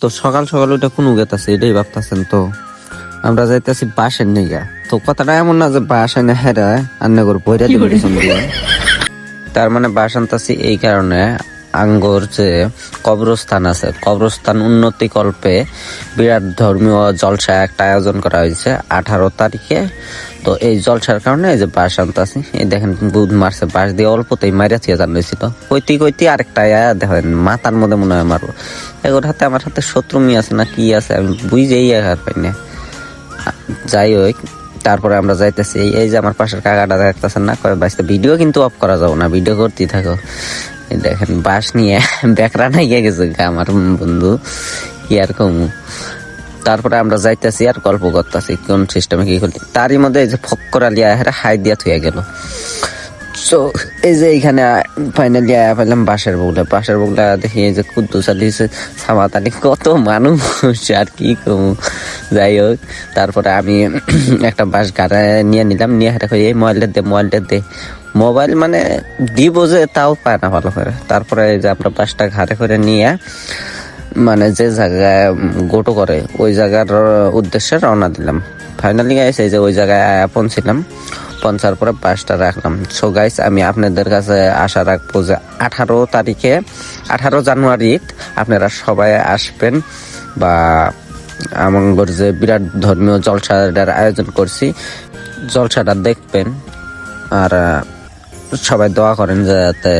তো সকাল সকাল ওইটা কোন গেতাছে এটাই ভাবতেছেন। তো আমরা যাইতেছি বাসের নিগা। তো কথাটা এমন না যে বাস এনে হেরা আন্নাগর বইরা দিব পিছন দিয়ে। তার মানে বাস আনতাছি এই কারণে আঙ্গর যে কবরস্থান আছে, কবরস্থান উন্নতি কল্পে বিরাট ধর্মীয় জলসা একটা আয়োজন করা হয়েছে 18 তারিখে। তো এই জলসার কারণে এই যে বাস আনতাছি। এই দেখেন বুধ মারছে, বাস দিয়ে অল্পতেই মাইরা থিয়া জানিয়েছিল। কইতে আরেকটা দেখেন মাথার মধ্যে মনে হয় মারবো। এগুলোর হাতে আমার হাতে শত্রুমি আছে না কি আছে আমি বুঝেই আর পাই না। যাই হোক, তারপরে আমরা যাইতেছি। এই যে আমার পাশের কাকাটা দেখতেছেন না, কয় বাসতে ভিডিও কিন্তু অফ করা যাবো না, ভিডিও করতেই থাকো। দেখেন বাস নিয়ে বেকরা নাই গেছে আমার বন্ধু, কি আর কমু। তারপরে আমরা যাইতেছি আর গল্প করতেছি কোন সিস্টেমে কি করলি। তারই মধ্যে এই যে ফক্কর আলিয়া হেরা হাই দিয়া থুয়ে গেল। তো এই যে এইখানে ফাইনালি আয়া পেলাম বাসের বগুলা দেখি এই যে কুদ্দুস আলী সামাত আলী কত মানুষ আর কি কমু। যাই হোক, তারপরে আমি একটা বাস গাড়া নিয়ে নিলাম, নিয়ে হেঁটে এই মোবাইলটা দে মোবাইল মানে দিব যে তাও পায় না ভালো করে। তারপরে এই যে আমরা বাসটা ঘাড়ে করে নিয়ে মানে যে জায়গায় গোটো করে ওই জায়গার উদ্দেশ্যে রওনা দিলাম। ফাইনালি গাইস এই যে ওই জায়গায় পৌঁছলাম। পৌঁছার পরে বাসটা রাখলাম। সো গাইস, আমি আপনাদের কাছে আশা রাখবো যে 18 জানুয়ারি আপনারা সবাই আসবেন, বা আমার যে বিরাট ধর্মীয় জলসাটার আয়োজন করছি, জলসাটা দেখবেন। আর সবাই দোয়া করেন যাতে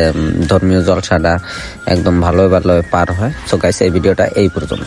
ধর্মীয় জলসাটা একদম ভালোভাবে পার হয়। সো গাইস, এই ভিডিওটা এই পর্যন্ত।